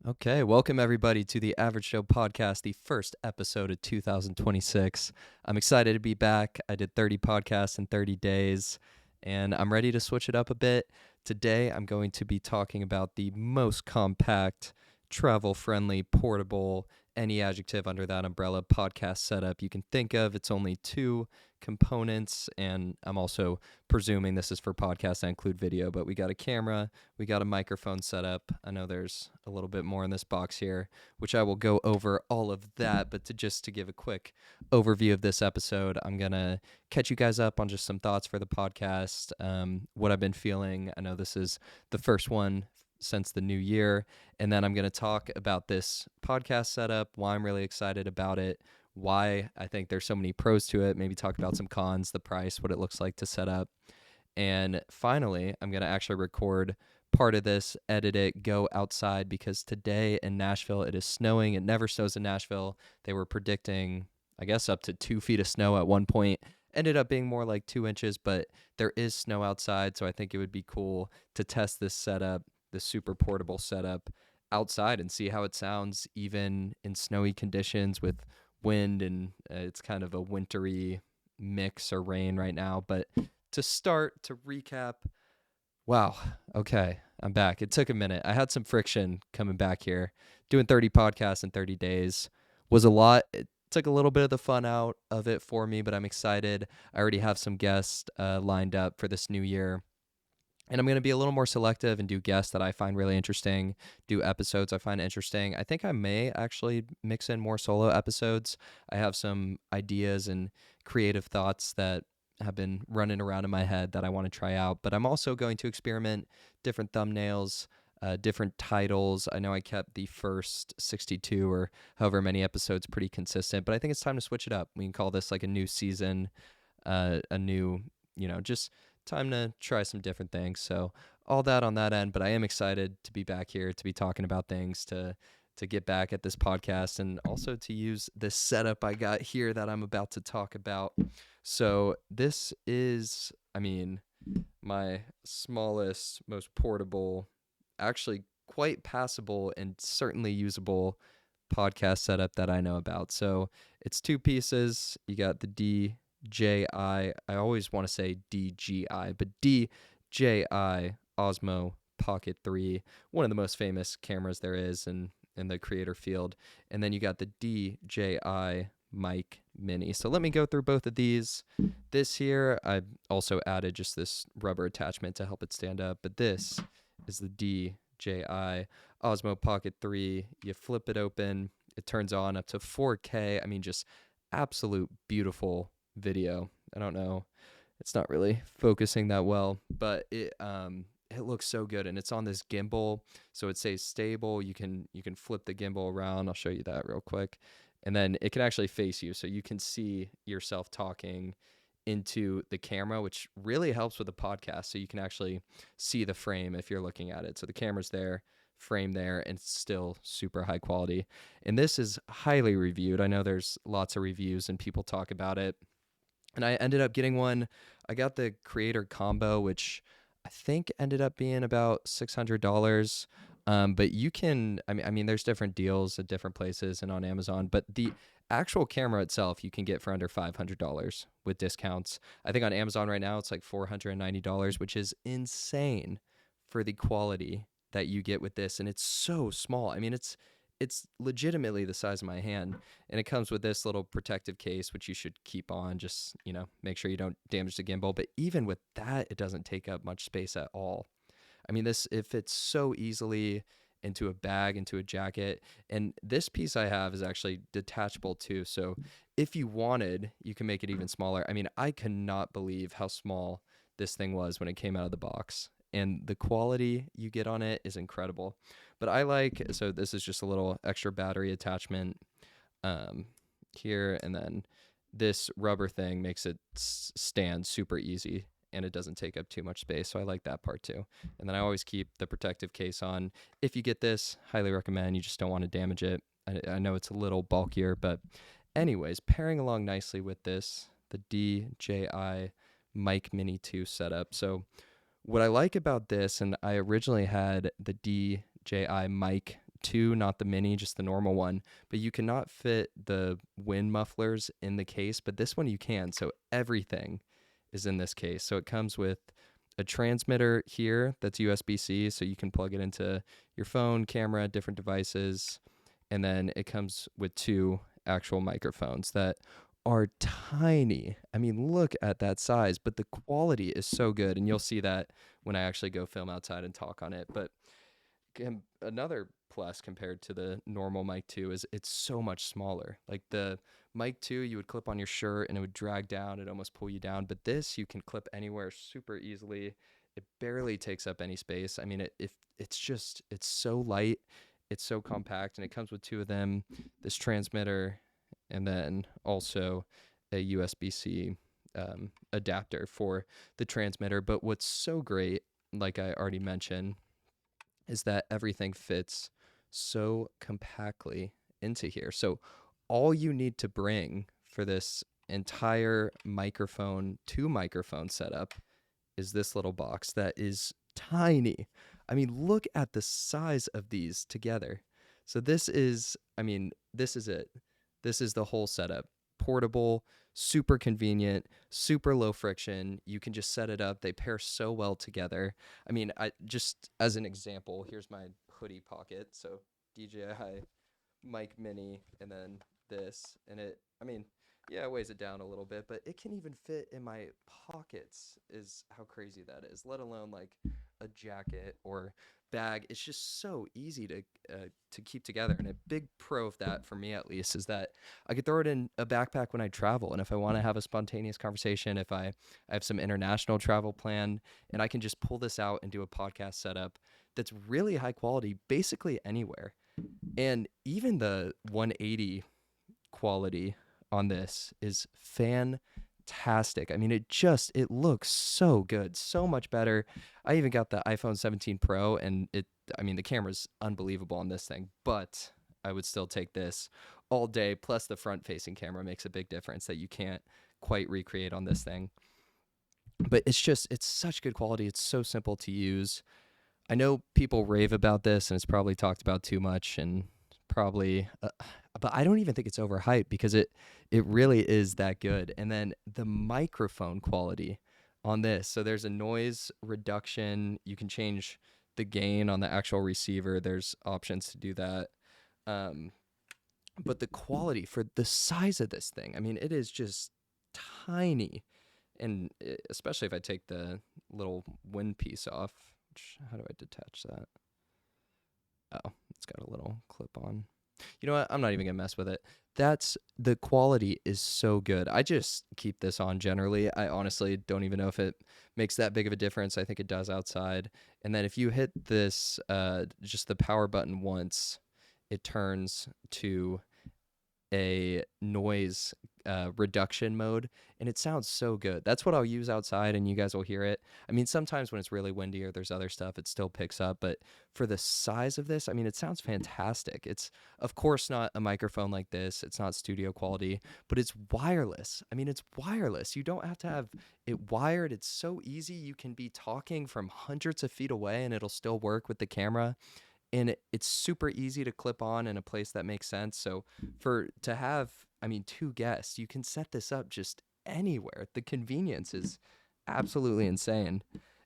Okay, welcome everybody to the Average Joe podcast, the first episode of 2026. I'm excited to be back. I did 30 podcasts in 30 days, and I'm ready to switch it up a bit. Today, I'm going to be talking about the most compact, travel friendly, portable, any adjective under that umbrella podcast setup you can think of. It's only two components, and I'm also presuming this is for podcasts that include video, but we got a camera, we got a microphone set up. I know there's a little bit more in this box here, which I will go over all of that. But to give a quick overview of this episode, I'm going to catch you guys up on just some thoughts for the podcast, what I've been feeling. I know this is the first one since the new year. And then I'm going to talk about this podcast setup, why I'm really excited about it, why I think there's so many pros to it, maybe talk about some cons, the price, what it looks like to set up. And finally, I'm going to actually record part of this, edit it, go outside because today in Nashville it is snowing. It never snows in Nashville. They were predicting, I guess, up to 2 feet of snow at one point. Ended up being more like 2 inches, but there is snow outside. So I think it would be cool to test this setup, this super portable setup outside and see how it sounds even in snowy conditions with wind. And it's kind of a wintry mix or rain right now. But to start, to recap, wow, okay, I'm back. It took a minute. I had some friction coming back here. Doing 30 podcasts in 30 days was a lot. It took a little bit of the fun out of it for me, but I'm excited. I already have some guests lined up for this new year. And I'm going to be a little more selective and do guests that I find really interesting, do episodes I find interesting. I think I may actually mix in more solo episodes. I have some ideas and creative thoughts that have been running around in my head that I want to try out. But I'm also going to experiment different thumbnails, different titles. I know I kept the first 62 or however many episodes pretty consistent, but I think it's time to switch it up. We can call this like a new season, a new, just time to try some different things. So all that on that end, but I am excited to be back here to be talking about things, to get back at this podcast and also to use this setup I got here that I'm about to talk about. So this is, my smallest, most portable, actually quite passable and certainly usable podcast setup that I know about. So it's two pieces. You got the DJI. I always want to say DGI, but DJI Osmo Pocket 3, one of the most famous cameras there is in the creator field. And then you got the DJI Mic Mini. So let me go through both of these. This here, I also added just this rubber attachment to help it stand up, but this is the DJI Osmo Pocket 3. You flip it open, it turns on up to 4K. I mean, just absolute beautiful video. I don't know, it's not really focusing that well, but it looks so good, and it's on this gimbal, so it stays stable. You can flip the gimbal around. I'll show you that real quick, and then it can actually face you, so you can see yourself talking into the camera, which really helps with the podcast. So you can actually see the frame if you're looking at it. So the camera's there, frame there, and it's still super high quality. And this is highly reviewed. I know there's lots of reviews and people talk about it. And I ended up getting one. I got the creator combo, which I think ended up being about $600. But you can, there's different deals at different places and on Amazon, but the actual camera itself you can get for under $500 with discounts. I think on Amazon right now it's like $490, which is insane for the quality that you get with this. And it's so small. It's legitimately the size of my hand, and it comes with this little protective case which you should keep on, just make sure you don't damage the gimbal. But even with that, it doesn't take up much space at all. This, it fits so easily into a bag, into a jacket. And this piece I have is actually detachable too, so if you wanted, you can make it even smaller. I cannot believe how small this thing was when it came out of the box, and the quality you get on it is incredible. But so this is just a little extra battery attachment here, and then this rubber thing makes it stand super easy, and it doesn't take up too much space, so I like that part too. And then I always keep the protective case on. If you get this, highly recommend. You just don't want to damage it. I know it's a little bulkier, but anyways, pairing along nicely with this, the DJI Mic Mini 2 setup. So what I like about this, and I originally had the DJI Mic 2, not the mini, just the normal one. But you cannot fit the wind mufflers in the case, but this one you can. So everything is in this case. So it comes with a transmitter here that's USB-C, so you can plug it into your phone, camera, different devices. And then it comes with 2 actual microphones that are tiny. I mean, look at that size, but the quality is so good. And you'll see that when I actually go film outside and talk on it. But another plus compared to the normal mic 2 is it's so much smaller. Like the mic 2 you would clip on your shirt and it would drag down, it almost pull you down, but this you can clip anywhere super easily. It barely takes up any space. I mean, if it's so light, it's so compact, and it comes with 2 of them, this transmitter, and then also a USB-C adapter for the transmitter. But what's so great, like I already mentioned, is that everything fits so compactly into here. So all you need to bring for this entire microphone to microphone setup is this little box that is tiny. I mean, look at the size of these together. So this is, I mean, this is it. This is the whole setup. Portable, super convenient, super low friction. You can just set it up. They pair so well together. I mean, I just as an example, here's my hoodie pocket. So DJI mic mini, and then this, and it, I mean, yeah, it weighs it down a little bit, but it can even fit in my pockets, is how crazy that is, let alone like a jacket or bag. It's just so easy to keep together. And a big pro of that, for me at least, is that I could throw it in a backpack when I travel, and if I want to have a spontaneous conversation, if I have some international travel planned, and I can just pull this out and do a podcast setup that's really high quality basically anywhere. And even the 180 quality on this is fantastic. I mean, it looks so good, so much better. I even got the iPhone 17 Pro, and I mean, the camera's unbelievable on this thing, but I would still take this all day. Plus the front facing camera makes a big difference that you can't quite recreate on this thing. But it's such good quality. It's so simple to use. I know people rave about this, and it's probably talked about too much, and probably, but I don't even think it's overhyped, because it really is that good. And then the microphone quality on this. So there's a noise reduction. You can change the gain on the actual receiver. There's options to do that. Um, but the quality for the size of this thing, I mean, it is just tiny. And especially if I take the little wind piece off, how do I detach that? Oh, it's got a little clip on. You know what? I'm not even gonna mess with it. The quality is so good. I just keep this on generally. I honestly don't even know if it makes that big of a difference. I think it does outside. And then if you hit this, just the power button once, it turns to a noise reduction mode, and it sounds so good. That's what I'll use outside, and you guys will hear it. I mean, sometimes when it's really windy or there's other stuff, it still picks up, but for the size of this, I mean, it sounds fantastic. It's of course not a microphone like this. It's not studio quality, but it's wireless. I mean, it's wireless. You don't have to have it wired. It's so easy. You can be talking from hundreds of feet away and it'll still work with the camera, and it's super easy to clip on in a place that makes sense. So to have, I mean, 2 guests, you can set this up just anywhere. The convenience is absolutely insane.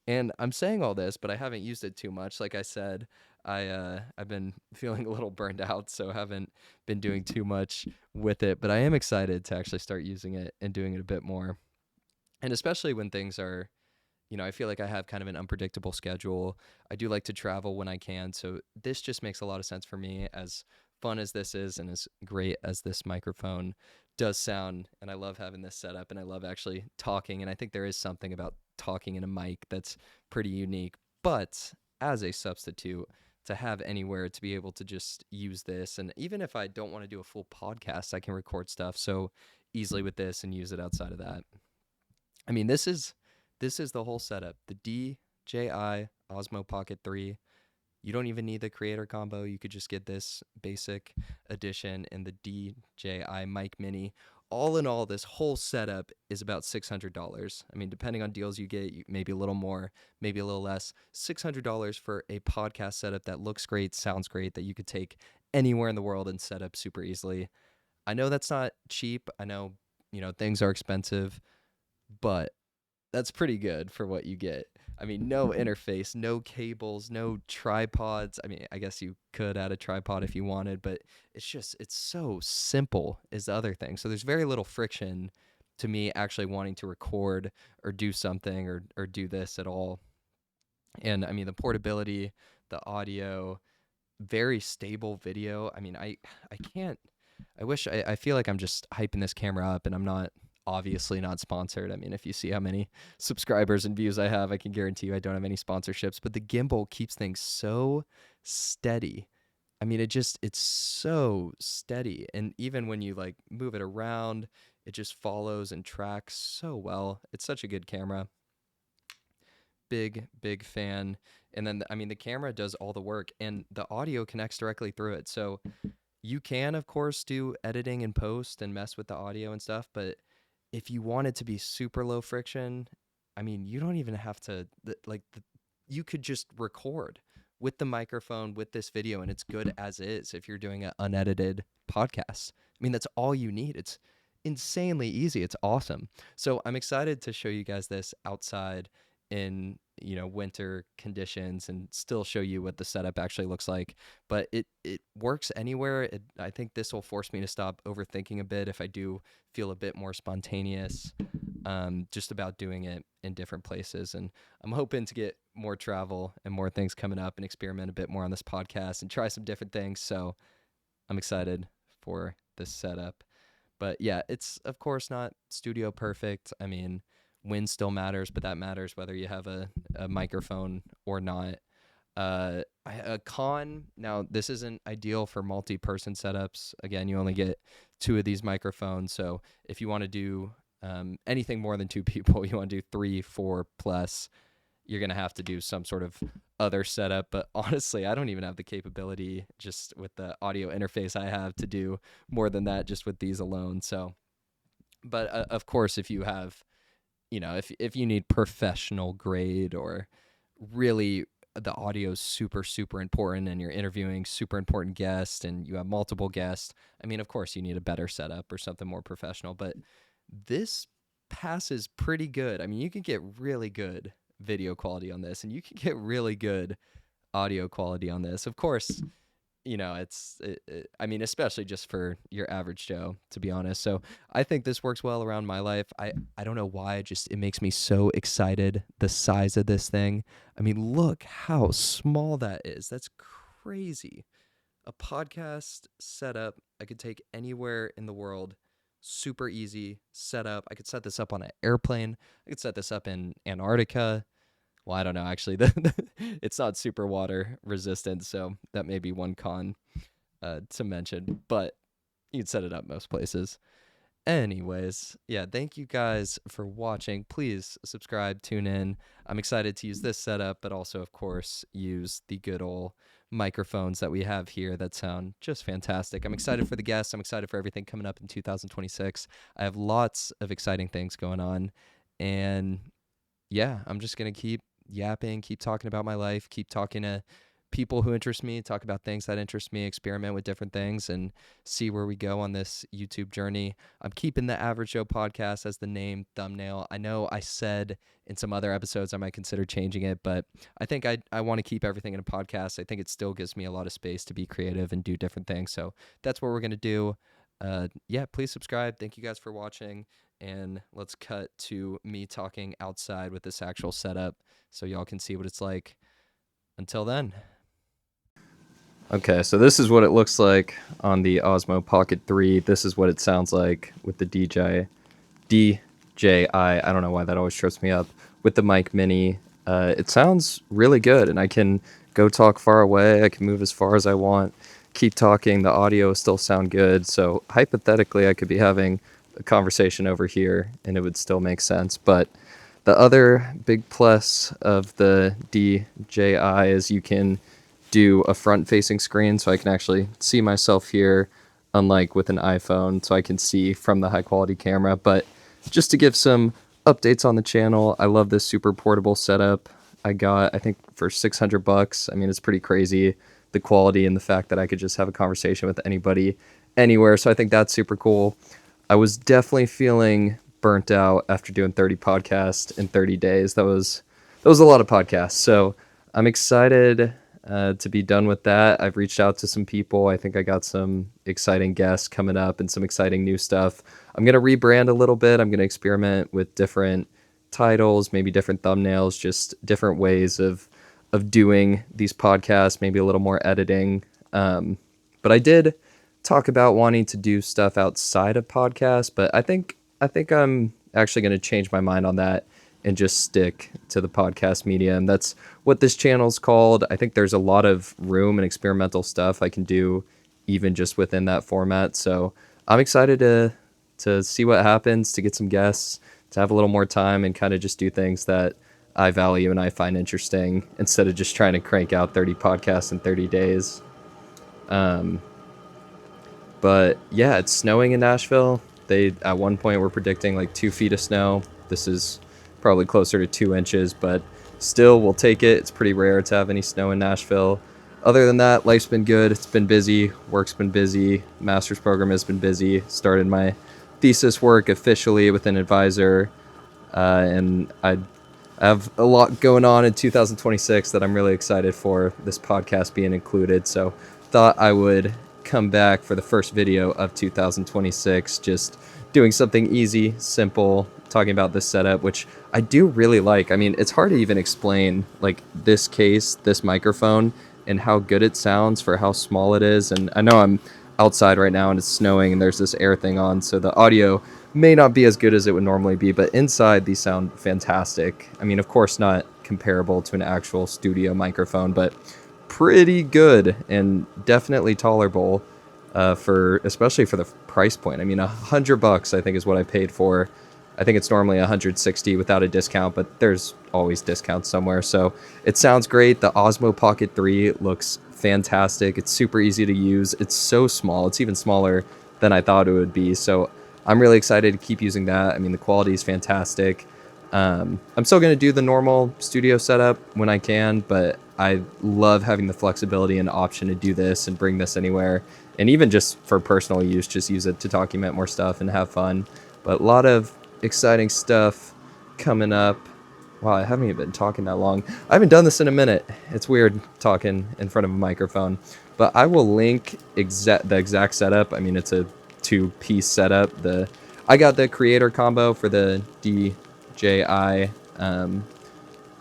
And I'm saying all this, but I haven't used it too much. Like I said, I've been feeling a little burned out, so haven't been doing too much with it. But I am excited to actually start using it and doing it a bit more. And especially when things are, I feel like I have kind of an unpredictable schedule. I do like to travel when I can. So this just makes a lot of sense for me, as fun as this is and as great as this microphone does sound. And I love having this set up, and I love actually talking. And I think there is something about talking in a mic that's pretty unique. But as a substitute, to have anywhere to be able to just use this. And even if I don't want to do a full podcast, I can record stuff so easily with this and use it outside of that. I mean, this is the whole setup. The DJI Osmo Pocket 3. You don't even need the creator combo. You could just get this basic edition and the DJI Mic Mini. all in all, this whole setup is about $600. I mean, depending on deals you get, maybe a little more, maybe a little less. $600 for a podcast setup that looks great, sounds great, that you could take anywhere in the world and set up super easily. I know that's not cheap. I know, things are expensive, but that's pretty good for what you get. I mean, no interface, no cables, no tripods. I mean, I guess you could add a tripod if you wanted, but it's so simple is the other thing. So there's very little friction to me actually wanting to record or do something or do this at all. And I mean, the portability, the audio, very stable video. I mean, I can't, I feel like I'm just hyping this camera up and I'm not obviously not sponsored. I mean, if you see how many subscribers and views I have, I can guarantee you I don't have any sponsorships, but the gimbal keeps things so steady. I mean, it's so steady. And even when you like move it around, it just follows and tracks so well. It's such a good camera. Big fan. And then, I mean, the camera does all the work and the audio connects directly through it. So you can, of course, do editing and post and mess with the audio and stuff, but if you want it to be super low friction, I mean, you don't even have to, you could just record with the microphone with this video and it's good as is if you're doing an unedited podcast. I mean, that's all you need. It's insanely easy. It's awesome. So I'm excited to show you guys this outside in winter conditions and still show you what the setup actually looks like, but it works anywhere. I think this will force me to stop overthinking a bit if I do feel a bit more spontaneous just about doing it in different places. And I'm hoping to get more travel and more things coming up and experiment a bit more on this podcast and try some different things. So I'm excited for this setup. But yeah, it's of course not studio perfect. I mean, wind still matters, but that matters whether you have a microphone or not. A con, now this isn't ideal for multi-person setups. Again, you only get 2 of these microphones. So if you want to do anything more than 2 people, you want to do 3, 4 plus, you're going to have to do some sort of other setup. But honestly, I don't even have the capability just with the audio interface I have to do more than that just with these alone. So, but of course, if you have, if you need professional grade or really the audio is super important and you're interviewing super important guests and you have multiple guests, I mean, of course you need a better setup or something more professional, but this passes pretty good. I mean, you can get really good video quality on this and you can get really good audio quality on this. Of course, I mean, especially just for your average Joe, to be honest. So I think this works well around my life. I don't know why, it makes me so excited, the size of this thing. I mean, look how small that is. That's crazy. A podcast setup I could take anywhere in the world, super easy setup. I could set this up on an airplane. I could set this up in Antarctica. Well, I don't know, actually. It's not super water resistant, so that may be one con to mention, but you can set it up most places. Anyways, yeah, thank you guys for watching. Please subscribe, tune in. I'm excited to use this setup, but also, of course, use the good old microphones that we have here that sound just fantastic. I'm excited for the guests. I'm excited for everything coming up in 2026. I have lots of exciting things going on, and yeah, I'm just going to keep yapping, keep talking about my life, keep talking to people who interest me, talk about things that interest me, experiment with different things, and see where we go on this YouTube journey. I'm keeping the Average Joe podcast as the name thumbnail. I know I said in some other episodes I might consider changing it, but I think I want to keep everything in a podcast. I think it still gives me a lot of space to be creative and do different things. So that's what we're going to do. Yeah, please subscribe. Thank you guys for watching. And let's cut to me talking outside with this actual setup so y'all can see what it's like. Until then. Okay, so this is what it looks like on the Osmo Pocket 3. This is what it sounds like with the DJI. I don't know why that always trips me up. With the Mic Mini, it sounds really good, and I can go talk far away. I can move as far as I want. Keep talking. The audio still sound good. So hypothetically, I could be having a conversation over here, and it would still make sense. But the other big plus of the DJI is you can do a front-facing screen, so I can actually see myself here. unlike with an iPhone, so I can see from the high quality camera. But just to give some updates on the channel, I love this super portable setup I got, I think, for $600. I mean, it's pretty crazy, the quality and the fact that I could just have a conversation with anybody anywhere. So I think that's super cool. I was definitely feeling burnt out after doing 30 podcasts in 30 days. That was a lot of podcasts. So I'm excited to be done with that. I've reached out to some people. I think I got some exciting guests coming up and some exciting new stuff. I'm going to rebrand a little bit. I'm going to experiment with different titles, maybe different thumbnails, just different ways of doing these podcasts, maybe a little more editing. But I did talk about wanting to do stuff outside of podcasts, but I think I'm actually going to change my mind on that and just stick to the podcast medium. That's what this channel's called. I think there's a lot of room and experimental stuff I can do even just within that format. So I'm excited to see what happens, to get some guests, to have a little more time and kind of just do things that I value and I find interesting instead of just trying to crank out 30 podcasts in 30 days. But yeah, it's snowing in Nashville. They at one point were predicting like 2 feet of snow. This is probably closer to 2 inches, but still, we'll take it. It's pretty rare to have any snow in Nashville. Other than that, life's been good. It's been busy. Work's been busy. Master's program has been busy. Started my thesis work officially with an advisor, and I have a lot going on in 2026 that I'm really excited for, this podcast being included. So thought I would come back for the first video of 2026, just doing something easy, simple, talking about this setup, which I do really like. I mean, it's hard to even explain like this case, this microphone, and how good it sounds for how small it is. And I know I'm outside right now and it's snowing and there's this air thing on, so the audio may not be as good as it would normally be, but inside these sound fantastic. I mean, of course not comparable to an actual studio microphone, but pretty good and definitely tolerable especially for the price point. I mean, $100 I think is what I paid for. I think it's normally $160 without a discount, but there's always discounts somewhere. So it sounds great. The Osmo Pocket 3 looks fantastic. It's super easy to use. It's so small. It's even smaller than I thought it would be. So I'm really excited to keep using that. I mean, the quality is fantastic. I'm still going to do the normal studio setup when I can, but I love having the flexibility and option to do this and bring this anywhere. And even just for personal use, just use it to document more stuff and have fun. But a lot of exciting stuff coming up. Wow, I haven't even been talking that long. I haven't done this in a minute. It's weird talking in front of a microphone. But I will link the exact setup. I mean, it's a 2-piece setup. I got the creator combo for the DJI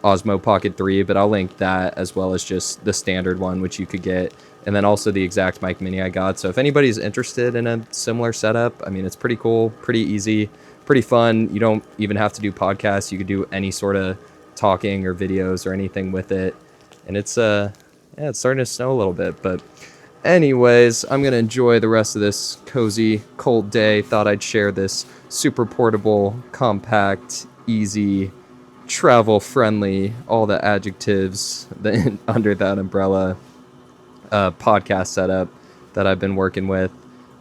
Osmo Pocket 3, but I'll link that as well as just the standard one, which you could get, and then also the exact mic mini I got. So if anybody's interested in a similar setup, I mean, it's pretty cool, pretty easy, pretty fun. You don't even have to do podcasts. You could do any sort of talking or videos or anything with it. And it's starting to snow a little bit, but anyways, I'm going to enjoy the rest of this cozy, cold day. Thought I'd share this super portable, compact, easy, travel-friendly, all the adjectives under that umbrella podcast setup that I've been working with.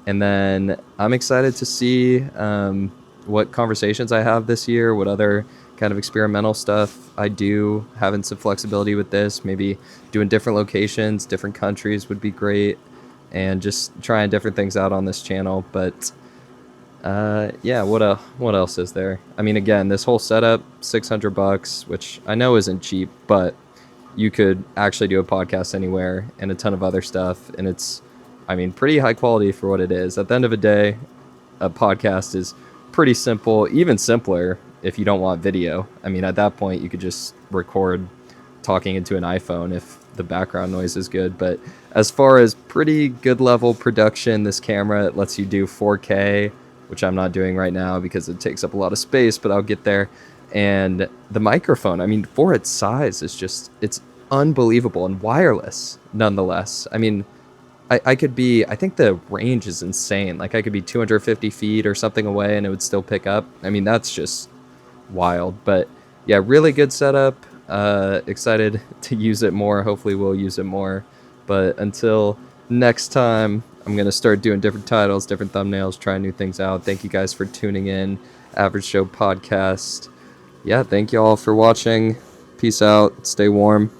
And then I'm excited to see what conversations I have this year, what other kind of experimental stuff I do, having some flexibility with this, maybe doing different locations, different countries would be great, and just trying different things out on this channel. But yeah, what else is there? I mean, again, this whole setup, $600, which I know isn't cheap, but you could actually do a podcast anywhere and a ton of other stuff, and it's, I mean, pretty high quality for what it is. At the end of the day, a podcast is pretty simple, even simpler if you don't want video. I mean, at that point, you could just record talking into an iPhone if the background noise is good. But as far as pretty good level production, this camera, it lets you do 4K, which I'm not doing right now because it takes up a lot of space, but I'll get there. And the microphone, I mean, for its size, it's unbelievable and wireless nonetheless. I mean, I could be, I think the range is insane. Like I could be 250 feet or something away and it would still pick up. I mean, that's just wild. But yeah, really good setup. Excited to use it more. Hopefully we'll use it more. But until next time, I'm going to start doing different titles, different thumbnails, trying new things out. Thank you guys for tuning in. Average Joe Podcast. Yeah, thank you all for watching. Peace out. Stay warm.